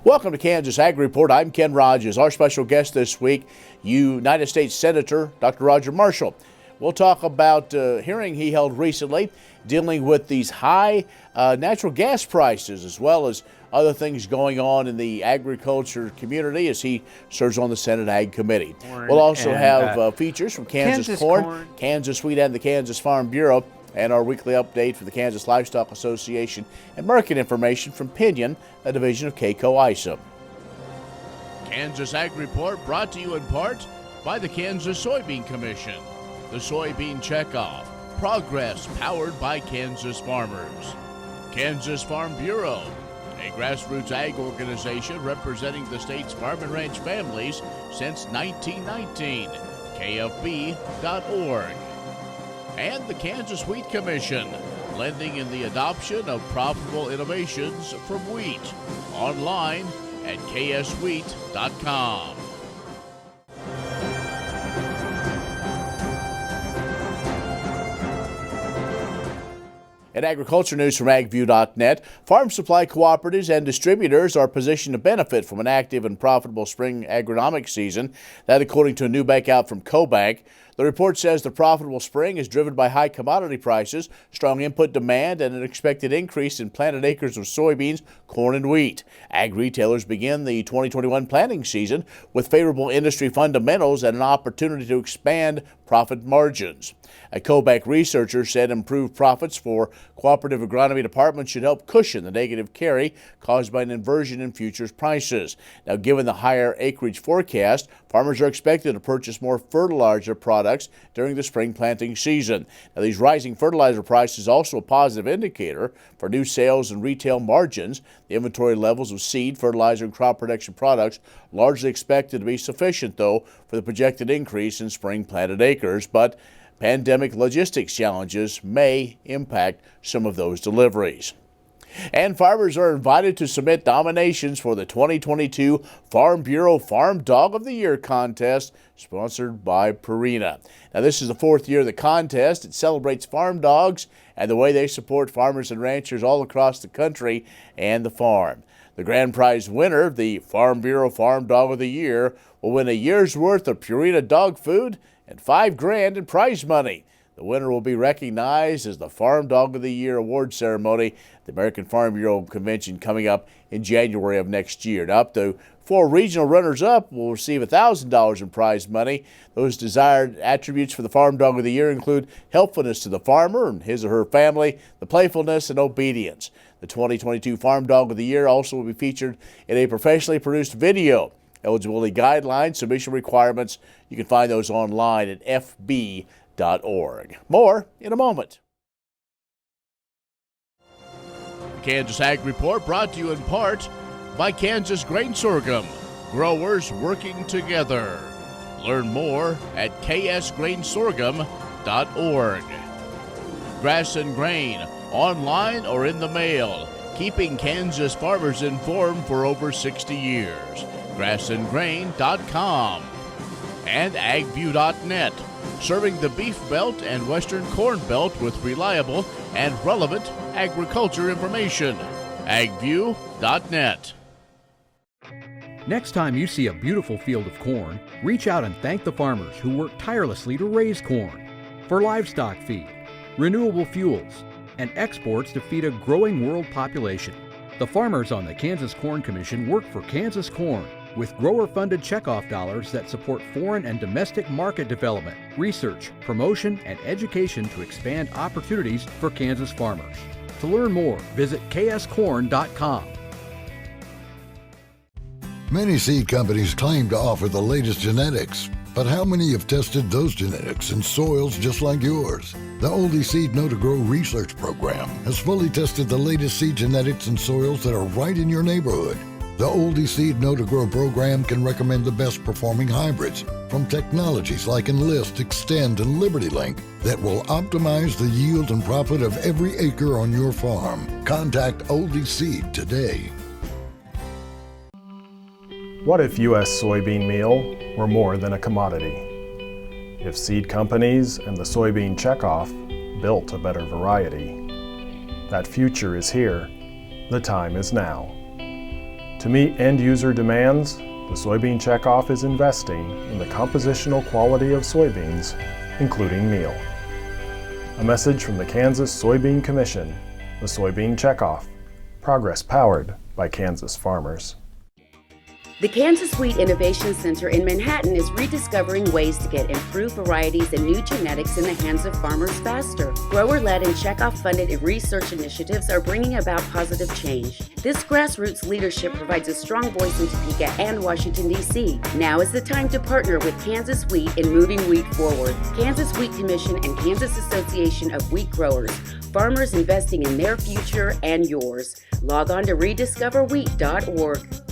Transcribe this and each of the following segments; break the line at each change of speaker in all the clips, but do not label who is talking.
Welcome to Kansas Ag Report. I'm Ken Rogers. Our special guest this week, United States Senator Dr. Roger Marshall. We'll talk about a hearing he held recently dealing with these high natural gas prices, as well as other things going on in the agriculture community as he serves on the Senate Ag Committee. We'll also have features from Kansas Corn, Kansas Wheat, and the Kansas Farm Bureau, and our weekly update for the Kansas Livestock Association and market information from Pinion, a division of KCO ISA. Kansas Ag Report brought to you in part by the Kansas Soybean Commission, the Soybean Checkoff, progress powered by Kansas farmers. Kansas Farm Bureau, a grassroots ag organization representing the state's farm and ranch families since 1919, KFB.org. And the Kansas Wheat Commission, lending in the adoption of profitable innovations from wheat. Online at kswheat.com. In agriculture news from agview.net, farm supply cooperatives and distributors are positioned to benefit from an active and profitable spring agronomic season. That according to a new bankout from CoBank. The report says the profitable spring is driven by high commodity prices, strong input demand, and an expected increase in planted acres of soybeans, corn, and wheat. Ag retailers begin the 2021 planting season with favorable industry fundamentals and an opportunity to expand profit margins. A CoBank researcher said improved profits for cooperative agronomy departments should help cushion the negative carry caused by an inversion in futures prices. Now, given the higher acreage forecast, farmers are expected to purchase more fertilizer products during the spring planting season. Now, these rising fertilizer prices are also a positive indicator for new sales and retail margins. The inventory levels of seed, fertilizer, and crop protection products largely expected to be sufficient, though, for the projected increase in spring planted acres, but pandemic logistics challenges may impact some of those deliveries. And farmers are invited to submit nominations for the 2022 Farm Bureau Farm Dog of the Year contest, sponsored by Purina. Now, this is the fourth year of the contest. It celebrates farm dogs and the way they support farmers and ranchers all across the country and the farm. The grand prize winner, the Farm Bureau Farm Dog of the Year, will win a year's worth of Purina dog food and $5,000 in prize money. The winner will be recognized as the Farm Dog of the Year award ceremony at the American Farm Bureau Convention coming up in January of next year. Now, up to 4 regional runners-up will receive $1,000 in prize money. Those desired attributes for the Farm Dog of the Year include helpfulness to the farmer and his or her family, the playfulness, and obedience. The 2022 Farm Dog of the Year also will be featured in a professionally produced video. Eligibility guidelines, submission requirements, you can find those online at fb.org. More in a moment. The Kansas Ag Report brought to you in part by Kansas Grain Sorghum, growers working together. Learn more at ksgrainsorghum.org. Grass and Grain, online or in the mail, keeping Kansas farmers informed for over 60 years. grassandgrain.com. And agview.net, serving the Beef Belt and Western Corn Belt with reliable and relevant agriculture information. agview.net.
Next time you see a beautiful field of corn, reach out and thank the farmers who work tirelessly to raise corn for livestock feed, renewable fuels, and exports to feed a growing world population. The farmers on the Kansas Corn Commission work for Kansas Corn with grower-funded checkoff dollars that support foreign and domestic market development, research, promotion, and education to expand opportunities for Kansas farmers. To learn more, visit kscorn.com.
Many seed companies claim to offer the latest genetics, but how many have tested those genetics in soils just like yours? The Oldie Seed Know to Grow research program has fully tested the latest seed genetics in soils that are right in your neighborhood. The Oldie Seed Know to Grow program can recommend the best performing hybrids from technologies like Enlist, Extend, and LibertyLink that will optimize the yield and profit of every acre on your farm. Contact Oldie Seed today.
What if U.S. soybean meal were more than a commodity? If seed companies and the soybean checkoff built a better variety? That future is here. The time is now. To meet end-user demands, the Soybean Checkoff is investing in the compositional quality of soybeans, including meal. A message from the Kansas Soybean Commission, the Soybean Checkoff, progress powered by Kansas farmers.
The Kansas Wheat Innovation Center in Manhattan is rediscovering ways to get improved varieties and new genetics in the hands of farmers faster. Grower-led and checkoff-funded research initiatives are bringing about positive change. This grassroots leadership provides a strong voice in Topeka and Washington, D.C. Now is the time to partner with Kansas Wheat in moving wheat forward. Kansas Wheat Commission and Kansas Association of Wheat Growers. Farmers investing in their future and yours. Log on to rediscoverwheat.org.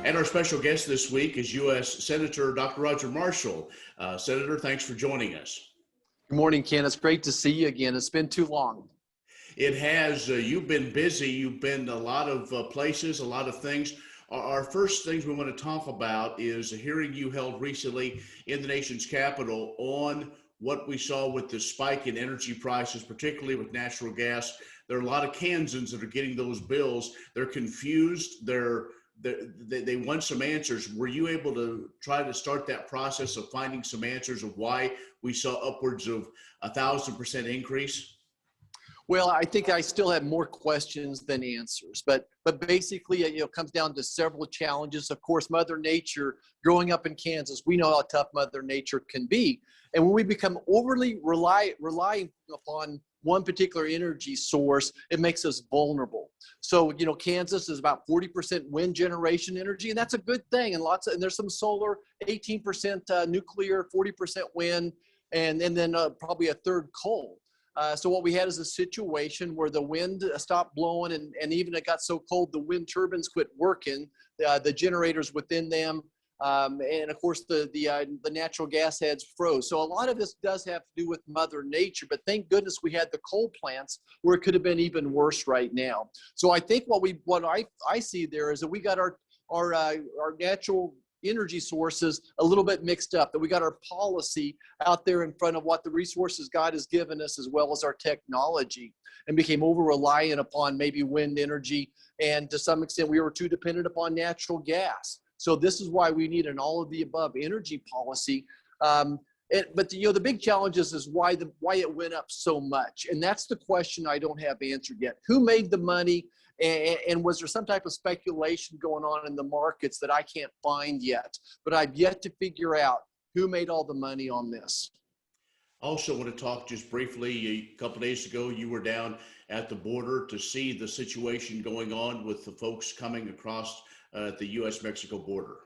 And our special guest this week is U.S. Senator Dr. Roger Marshall. Senator, thanks for joining us.
Good morning, Ken. It's great to see you again. It's been too long.
It has. You've been busy. You've been a lot of places, a lot of things. Our first things we want to talk about is a hearing you held recently in the nation's capital on what we saw with the spike in energy prices, particularly with natural gas. There are a lot of Kansans that are getting those bills. They're confused. They want some answers. Were you able to try to start that process of finding some answers of why we saw upwards of 1,000% increase?
Well, I think I still have more questions than answers, but basically, it comes down to several challenges. Of course, Mother Nature, growing up in Kansas, we know how tough Mother Nature can be. And when we become overly relying upon one particular energy source, it makes us vulnerable. So, Kansas is about 40% wind generation energy, and that's a good thing. And there's some solar, 18% nuclear, 40% wind, and then probably a third coal. So what we had is a situation where the wind stopped blowing, and even it got so cold the wind turbines quit working, the generators within them, and of course the natural gas heads froze. So a lot of this does have to do with Mother Nature, but thank goodness we had the coal plants where it could have been even worse right now. So I think what I see there is that we got our natural energy sources a little bit mixed up, that we got our policy out there in front of what the resources God has given us as well as our technology, and became over reliant upon maybe wind energy, and to some extent we were too dependent upon natural gas. So this is why we need an all of the above energy policy. But the big challenge is why it went up so much, and that's the question I don't have answered yet. Who made the money? And was there some type of speculation going on in the markets that I can't find yet? But I've yet to figure out who made all the money on this.
I also want to talk just briefly. A couple of days ago, you were down at the border to see the situation going on with the folks coming across the U.S.-Mexico border.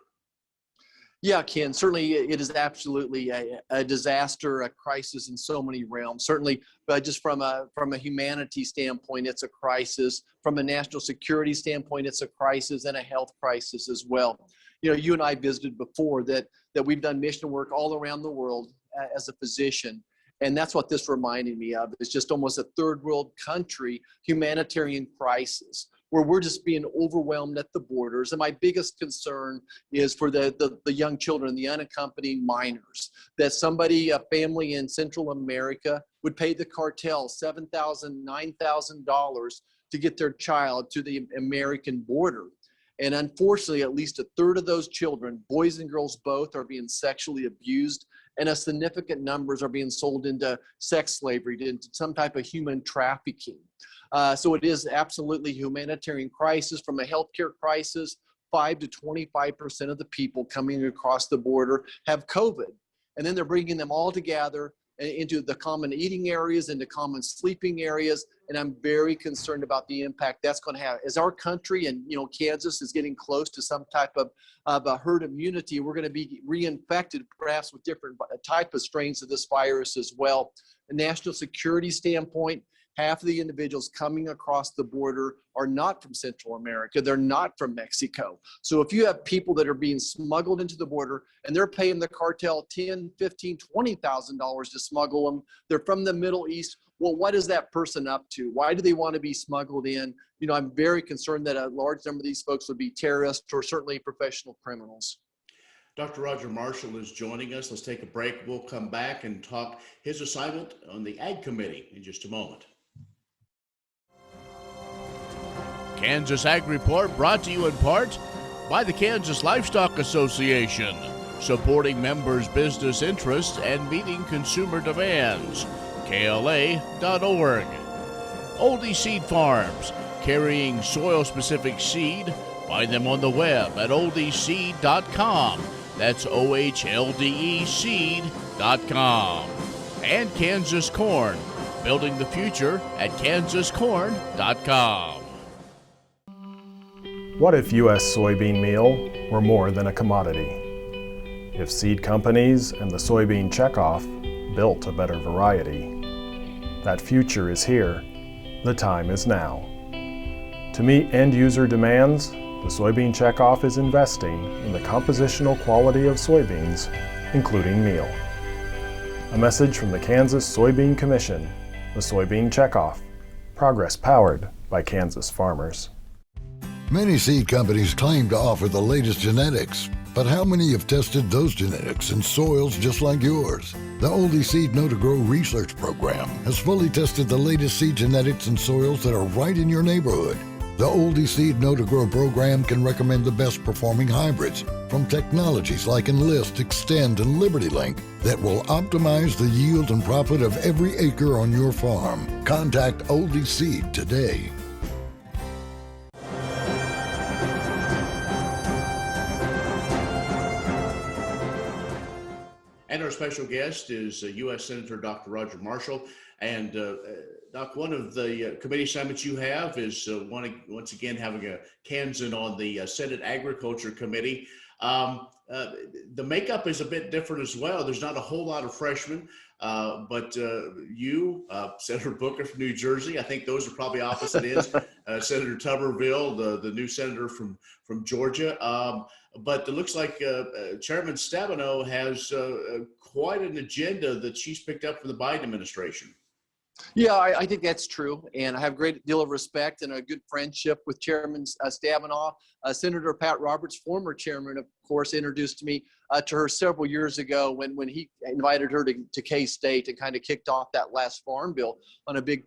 Yeah, Ken, certainly it is absolutely a disaster, a crisis in so many realms. Certainly, but just from a humanity standpoint, it's a crisis. From a national security standpoint, it's a crisis, and a health crisis as well. You and I visited before that we've done mission work all around the world as a physician. And that's what this reminded me of. It's just almost a third world country humanitarian crisis, where we're just being overwhelmed at the borders. And my biggest concern is for the young children, the unaccompanied minors, that a family in Central America would pay the cartel $7,000, $9,000 to get their child to the American border. And unfortunately, at least a third of those children, boys and girls both, are being sexually abused, and a significant numbers are being sold into sex slavery, into some type of human trafficking. So it is absolutely a humanitarian crisis. From a healthcare crisis, 5 to 25% of the people coming across the border have COVID. And then they're bringing them all together into the common eating areas, into common sleeping areas. And I'm very concerned about the impact that's going to have. As our country and Kansas is getting close to some type of a herd immunity, we're going to be reinfected perhaps with different type of strains of this virus as well. A national security standpoint, half of the individuals coming across the border are not from Central America. They're not from Mexico. So if you have people that are being smuggled into the border and they're paying the cartel $10,000, $15,000, $20,000 to smuggle them, they're from the Middle East. Well, what is that person up to? Why do they want to be smuggled in? I'm very concerned that a large number of these folks would be terrorists or certainly professional criminals.
Dr. Roger Marshall is joining us. Let's take a break. We'll come back and talk his assignment on the Ag Committee in just a moment. Kansas Ag Report brought to you in part by the Kansas Livestock Association, supporting members' business interests and meeting consumer demands. KLA.org. Oldie Seed Farms, carrying soil-specific seed. Find them on the web at oldieseed.com. That's OHLDE seed.com. And Kansas Corn, building the future at kansascorn.com.
What if U.S. soybean meal were more than a commodity? If seed companies and the soybean checkoff built a better variety? That future is here. The time is now. To meet end-user demands, the soybean checkoff is investing in the compositional quality of soybeans, including meal. A message from the Kansas Soybean Commission, the Soybean Checkoff. Progress powered by Kansas farmers.
Many seed companies claim to offer the latest genetics, but how many have tested those genetics in soils just like yours? The Oldie Seed Know to Grow research program has fully tested the latest seed genetics in soils that are right in your neighborhood. The Oldie Seed Know to Grow program can recommend the best performing hybrids from technologies like Enlist, Extend, and Liberty Link that will optimize the yield and profit of every acre on your farm. Contact Oldie Seed today.
And our special guest is U.S. Senator Dr. Roger Marshall. And Doc, one of the committee assignments you have is once again having a Kansan on the Senate Agriculture Committee. The makeup is a bit different as well. There's not a whole lot of freshmen, but you, Senator Booker from New Jersey, I think those are probably opposite ends. Senator Tuberville, the new senator from Georgia. But it looks like Chairman Stabenow has quite an agenda that she's picked up for the Biden administration.
Yeah, I think that's true. And I have a great deal of respect and a good friendship with Chairman Stabenow. Senator Pat Roberts, former chairman, of course, introduced me to her several years ago when he invited her to K-State and kind of kicked off that last farm bill on a big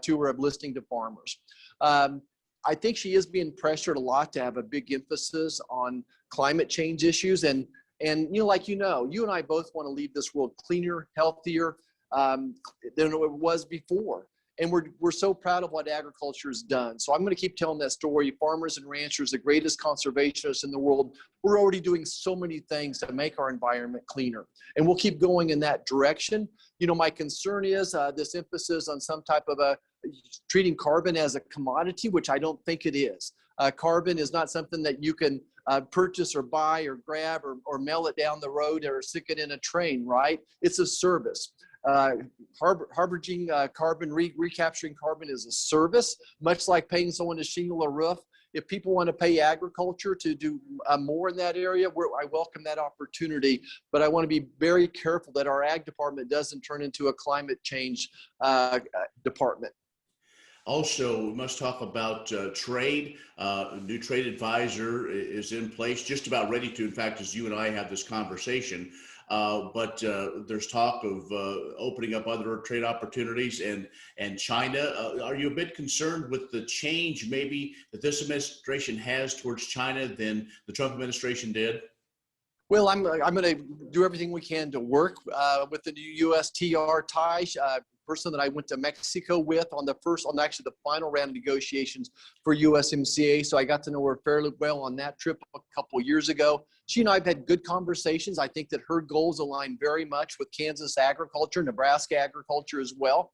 tour of listening to farmers. I think she is being pressured a lot to have a big emphasis on climate change issues. And like you and I both want to leave this world cleaner, healthier, than it was before. And we're so proud of what agriculture has done. So I'm going to keep telling that story. Farmers and ranchers, the greatest conservationists in the world, we're already doing so many things to make our environment cleaner. And we'll keep going in that direction. My concern is this emphasis on some type of treating carbon as a commodity, which I don't think it is. Carbon is not something that you can purchase or buy or grab or mail it down the road or stick it in a train, right? It's a service. Harboring carbon, recapturing carbon is a service, much like paying someone to shingle a roof. If people want to pay agriculture to do more in that area, I welcome that opportunity, but I want to be very careful that our ag department doesn't turn into a climate change department.
Also, we must talk about trade. New trade advisor is in place, just about ready to, in fact, as you and I have this conversation. But there's talk of opening up other trade opportunities and China. Are you a bit concerned with the change maybe that this administration has towards China than the Trump administration did?
Well, I'm going to do everything we can to work with the new USTR tie. Person that I went to Mexico with on the final round of negotiations for USMCA. So I got to know her fairly well on that trip a couple of years ago. She and I have had good conversations. I think that her goals align very much with Kansas agriculture, Nebraska agriculture as well.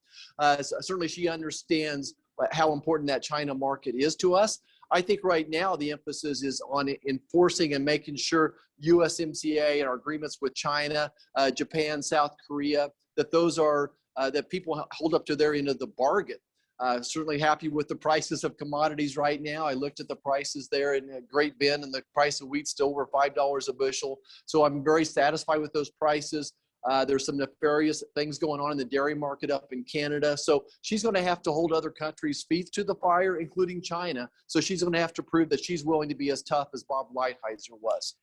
Certainly she understands how important that China market is to us. I think right now the emphasis is on enforcing and making sure USMCA and our agreements with China, Japan, South Korea, that those are that people hold up to their end of the bargain. Certainly happy with the prices of commodities right now. I looked at the prices there in Great Bend, and the price of wheat still over $5 a bushel. So I'm very satisfied with those prices. There's some nefarious things going on in the dairy market up in Canada. So she's going to have to hold other countries' feet to the fire, including China. So she's going to have to prove that she's willing to be as tough as Bob Lighthizer was.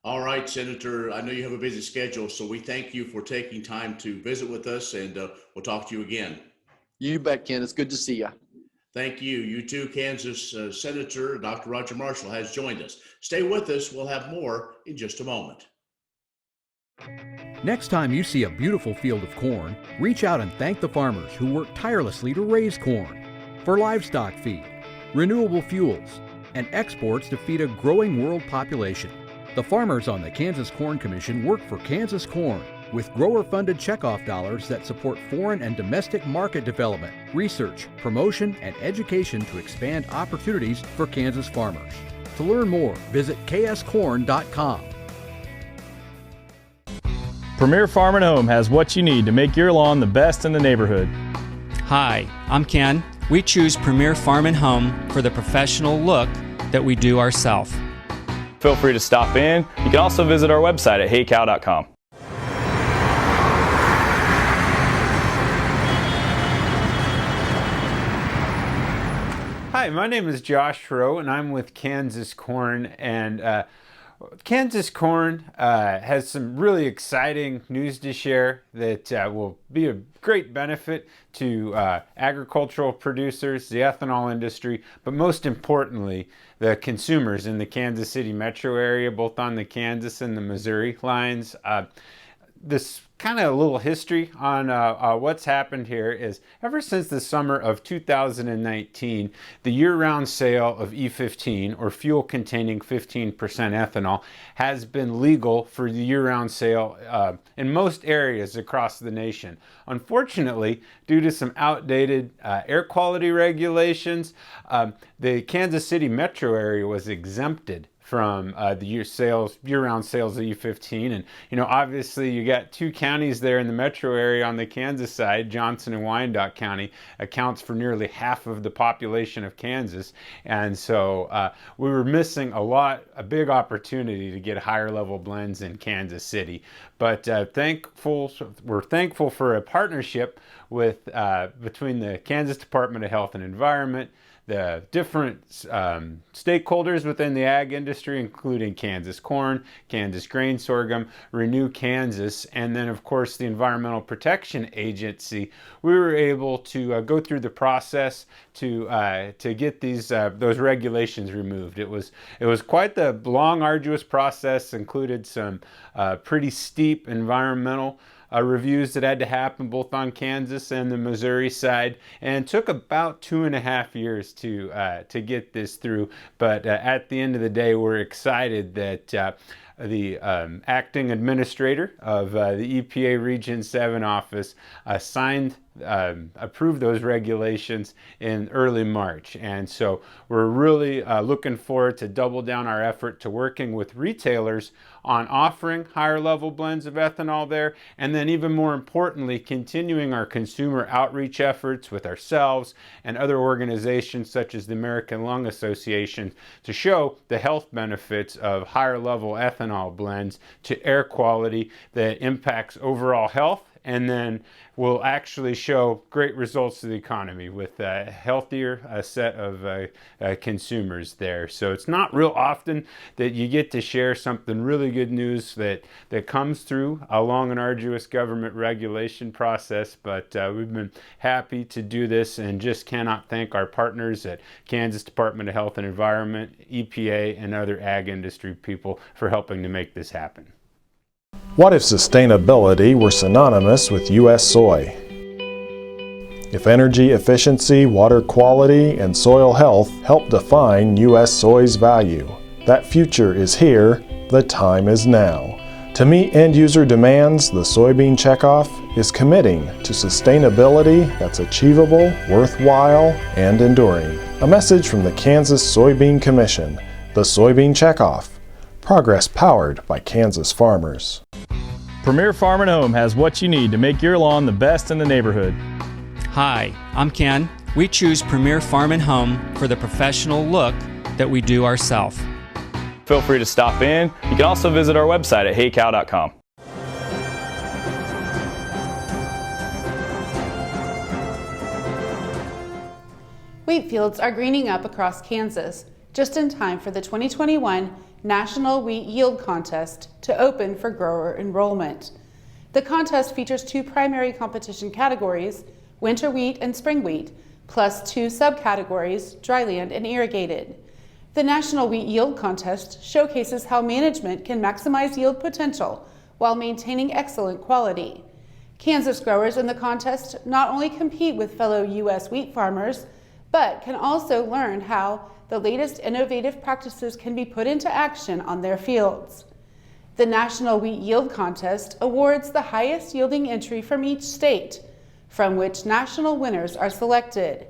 All right, Senator, I know you have a busy schedule, so we thank you for taking time to visit with us, and we'll talk to you again.
You bet, Ken. It's good to see you.
Thank you. You too, Kansas Senator Dr. Roger Marshall has joined us. Stay with us. We'll have more in just a moment.
Next time you see a beautiful field of corn, reach out and thank the farmers who work tirelessly to raise corn for livestock feed, renewable fuels, and exports to feed a growing world population. The farmers on the Kansas Corn Commission work for Kansas Corn with grower-funded checkoff dollars that support foreign and domestic market development, research, promotion, and education to expand opportunities for Kansas farmers. To learn more, visit kscorn.com.
Premier Farm and Home has what you need to make your lawn the best in the neighborhood.
Hi, I'm Ken. We choose Premier Farm and Home for the professional look that we do ourselves.
Feel free to stop in. You can also visit our website at heycow.com.
Hi, my name is Josh Rowe, and I'm with Kansas Corn. And Kansas Corn has some really exciting news to share that will be a great benefit to agricultural producers, the ethanol industry, but most importantly, the consumers in the Kansas City metro area, both on the Kansas and the Missouri lines. This kind of a little history on what's happened here is ever since the summer of 2019, the year-round sale of E15 or fuel containing 15% ethanol has been legal for the year-round sale in most areas across the nation. Unfortunately, due to some outdated air quality regulations, the Kansas City metro area was exempted from the year-round sales of E15. And, you know, obviously you got two counties there in the metro area on the Kansas side. Johnson and Wyandotte County accounts for nearly half of the population of Kansas. And so we were missing a big opportunity to get higher level blends in Kansas City. But we're thankful for a partnership with between the Kansas Department of Health and Environment, the different stakeholders within the ag industry, including Kansas Corn, Kansas Grain Sorghum, Renew Kansas, and then of course the Environmental Protection Agency. We were able to go through the process to get those regulations removed. It was quite the long, arduous process. Included some pretty steep environmental reviews that had to happen both on Kansas and the Missouri side, and took about 2.5 years to get this through. But at the end of the day, we're excited that the acting administrator of the EPA Region 7 office approved those regulations in early March. And so we're really looking forward to double down our effort to working with retailers on offering higher level blends of ethanol there, and then even more importantly, continuing our consumer outreach efforts with ourselves and other organizations such as the American Lung Association to show the health benefits of higher level ethanol blends to air quality that impacts overall health, and then will actually show great results to the economy with a healthier set of consumers there. So it's not real often that you get to share something really good news that comes through a long and arduous government regulation process, but we've been happy to do this and just cannot thank our partners at Kansas Department of Health and Environment, EPA, and other ag industry people for helping to make this happen.
What if sustainability were synonymous with U.S. soy? If energy efficiency, water quality, and soil health help define U.S. soy's value, that future is here, the time is now. To meet end-user demands, the soybean checkoff is committing to sustainability that's achievable, worthwhile, and enduring. A message from the Kansas Soybean Commission, the Soybean Checkoff. Progress powered by Kansas farmers.
Premier Farm and Home has what you need to make your lawn the best in the neighborhood.
Hi, I'm Ken. We choose Premier Farm and Home for the professional look that we do ourselves.
Feel free to stop in. You can also visit our website at heycow.com.
Wheat fields are greening up across Kansas, just in time for the 2021 National Wheat Yield Contest to open for grower enrollment. The contest features 2 primary competition categories, winter wheat and spring wheat, plus 2 subcategories, dryland and irrigated. The National Wheat Yield Contest showcases how management can maximize yield potential while maintaining excellent quality. Kansas growers in the contest not only compete with fellow U.S. wheat farmers, but can also learn how the latest innovative practices can be put into action on their fields. The National Wheat Yield Contest awards the highest yielding entry from each state, from which national winners are selected.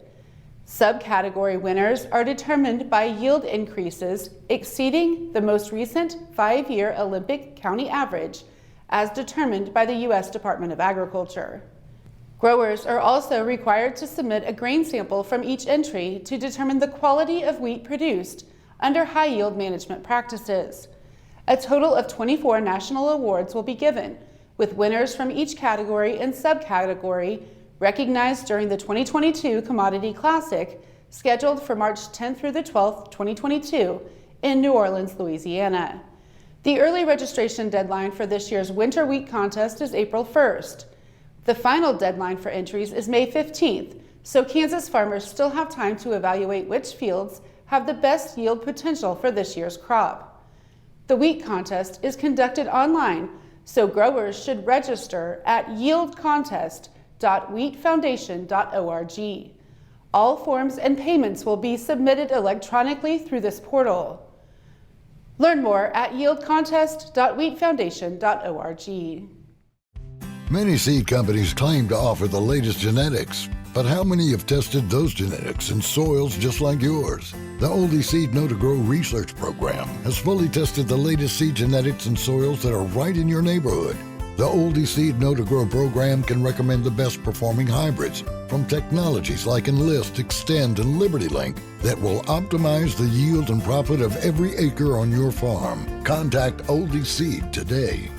Subcategory winners are determined by yield increases exceeding the most recent 5-year Olympic county average, as determined by the U.S. Department of Agriculture. Growers are also required to submit a grain sample from each entry to determine the quality of wheat produced under high yield management practices. A total of 24 national awards will be given, with winners from each category and subcategory recognized during the 2022 Commodity Classic, scheduled for March 10th through the 12th, 2022, in New Orleans, Louisiana. The early registration deadline for this year's Winter Wheat Contest is April 1st. The final deadline for entries is May 15th, so Kansas farmers still have time to evaluate which fields have the best yield potential for this year's crop. The wheat contest is conducted online, so growers should register at yieldcontest.wheatfoundation.org. All forms and payments will be submitted electronically through this portal. Learn more at yieldcontest.wheatfoundation.org.
Many seed companies claim to offer the latest genetics, but how many have tested those genetics in soils just like yours? The Oldie Seed Know to Grow research program has fully tested the latest seed genetics in soils that are right in your neighborhood. The Oldie Seed Know to Grow program can recommend the best performing hybrids from technologies like Enlist, Extend, and LibertyLink that will optimize the yield and profit of every acre on your farm. Contact Oldie Seed today.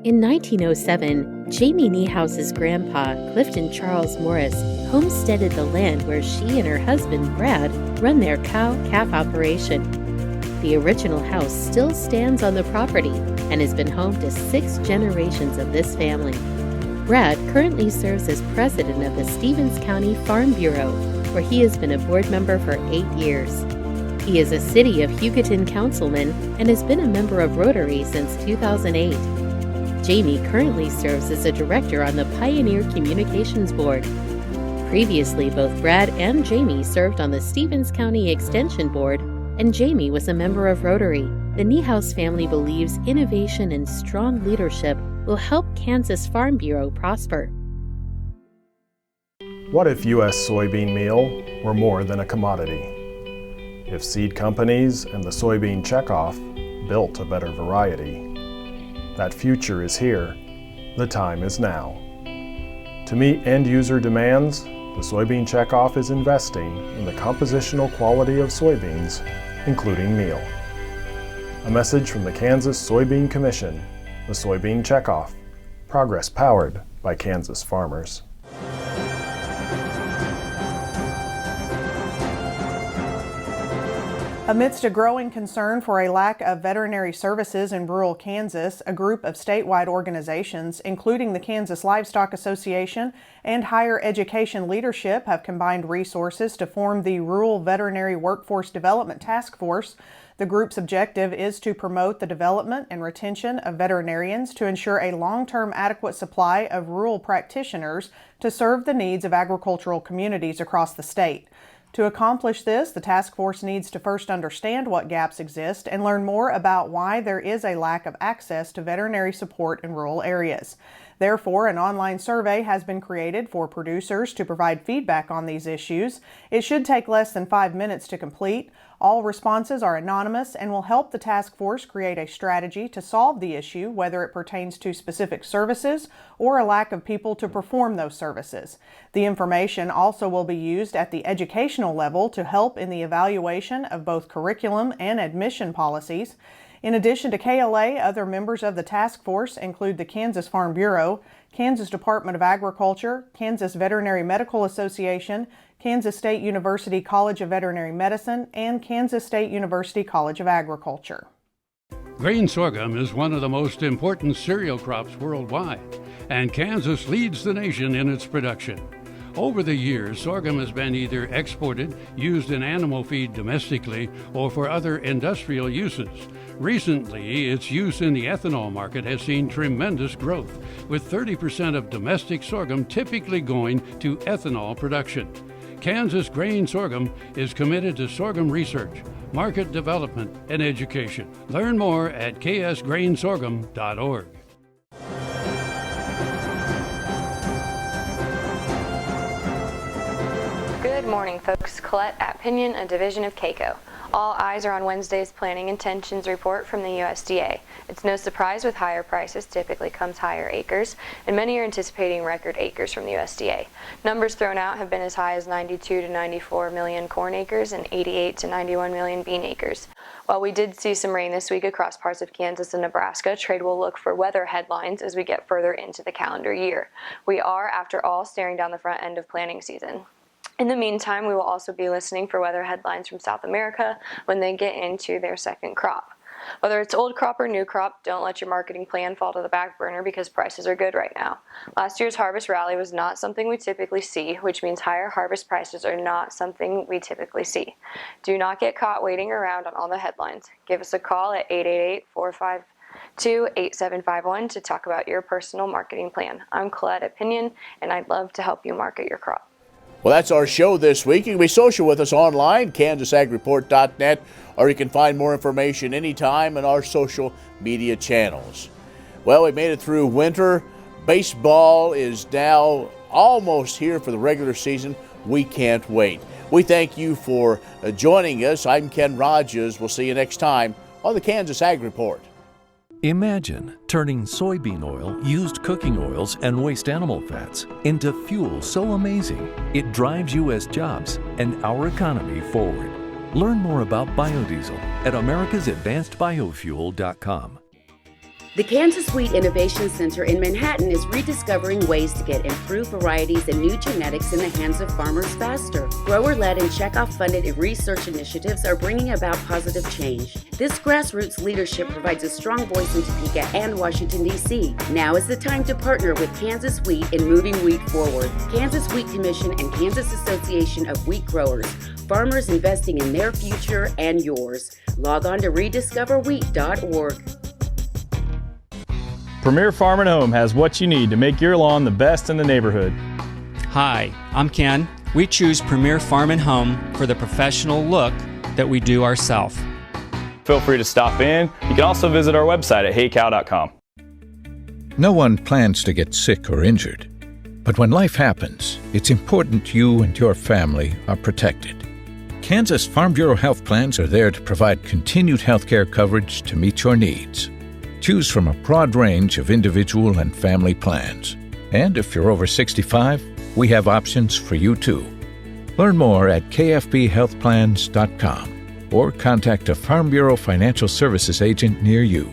In 1907, Jamie Niehouse's grandpa, Clifton Charles Morris, homesteaded the land where she and her husband, Brad, run their cow-calf operation. The original house still stands on the property and has been home to 6 generations of this family. Brad currently serves as president of the Stevens County Farm Bureau, where he has been a board member for 8 years. He is a City of Hugoton councilman and has been a member of Rotary since 2008. Jamie currently serves as a director on the Pioneer Communications Board. Previously, both Brad and Jamie served on the Stevens County Extension Board, and Jamie was a member of Rotary. The Niehaus family believes innovation and strong leadership will help Kansas Farm Bureau prosper.
What if U.S. soybean meal were more than a commodity? If seed companies and the soybean checkoff built a better variety? That future is here. The time is now. To meet end-user demands, the soybean checkoff is investing in the compositional quality of soybeans, including meal. A message from the Kansas Soybean Commission, the Soybean Checkoff. Progress powered by Kansas farmers.
Amidst a growing concern for a lack of veterinary services in rural Kansas, a group of statewide organizations, including the Kansas Livestock Association and higher education leadership, have combined resources to form the Rural Veterinary Workforce Development Task Force. The group's objective is to promote the development and retention of veterinarians to ensure a long-term adequate supply of rural practitioners to serve the needs of agricultural communities across the state. To accomplish this, the task force needs to first understand what gaps exist and learn more about why there is a lack of access to veterinary support in rural areas. Therefore, an online survey has been created for producers to provide feedback on these issues. It should take less than 5 minutes to complete. All responses are anonymous and will help the task force create a strategy to solve the issue, whether it pertains to specific services or a lack of people to perform those services. The information also will be used at the educational level to help in the evaluation of both curriculum and admission policies. In addition to KLA, other members of the task force include the Kansas Farm Bureau, Kansas Department of Agriculture, Kansas Veterinary Medical Association, Kansas State University College of Veterinary Medicine, and Kansas State University College of Agriculture.
Grain sorghum is one of the most important cereal crops worldwide, and Kansas leads the nation in its production. Over the years, sorghum has been either exported, used in animal feed domestically, or for other industrial uses. Recently, its use in the ethanol market has seen tremendous growth, with 30% of domestic sorghum typically going to ethanol production. Kansas Grain Sorghum is committed to sorghum research, market development, and education. Learn more at ksgrainsorghum.org.
Good morning, folks. Colette at Pinion, a division of CAECO. All eyes are on Wednesday's Planning Intentions Report from the USDA. It's no surprise with higher prices typically comes higher acres, and many are anticipating record acres from the USDA. Numbers thrown out have been as high as 92 to 94 million corn acres and 88 to 91 million bean acres. While we did see some rain this week across parts of Kansas and Nebraska, trade will look for weather headlines as we get further into the calendar year. We are, after all, staring down the front end of planting season. In the meantime, we will also be listening for weather headlines from South America when they get into their second crop. Whether it's old crop or new crop, don't let your marketing plan fall to the back burner because prices are good right now. Last year's harvest rally was not something we typically see, which means higher harvest prices are not something we typically see. Do not get caught waiting around on all the headlines. Give us a call at 888-452-8751 to talk about your personal marketing plan. I'm Colette at Pinion, and I'd love to help you market your crop.
Well, that's our show this week. You can be social with us online, kansasagreport.net, or you can find more information anytime in our social media channels. Well, we made it through winter. Baseball is now almost here for the regular season. We can't wait. We thank you for joining us. I'm Ken Rogers. We'll see you next time on the Kansas Ag Report.
Imagine turning soybean oil, used cooking oils, and waste animal fats into fuel so amazing it drives U.S. jobs and our economy forward. Learn more about biodiesel at americasadvancedbiofuel.com.
The Kansas Wheat Innovation Center in Manhattan is rediscovering ways to get improved varieties and new genetics in the hands of farmers faster. Grower-led and checkoff-funded research initiatives are bringing about positive change. This grassroots leadership provides a strong voice in Topeka and Washington, D.C. Now is the time to partner with Kansas Wheat in moving wheat forward. Kansas Wheat Commission and Kansas Association of Wheat Growers. Farmers investing in their future and yours. Log on to rediscoverwheat.org.
Premier Farm and Home has what you need to make your lawn the best in the neighborhood.
Hi, I'm Ken. We choose Premier Farm and Home for the professional look that we do ourselves.
Feel free to stop in. You can also visit our website at heycow.com.
No one plans to get sick or injured. But when life happens, it's important you and your family are protected. Kansas Farm Bureau health plans are there to provide continued health care coverage to meet your needs. Choose from a broad range of individual and family plans. And if you're over 65, we have options for you too. Learn more at kfbhealthplans.com or contact a Farm Bureau Financial Services agent near you.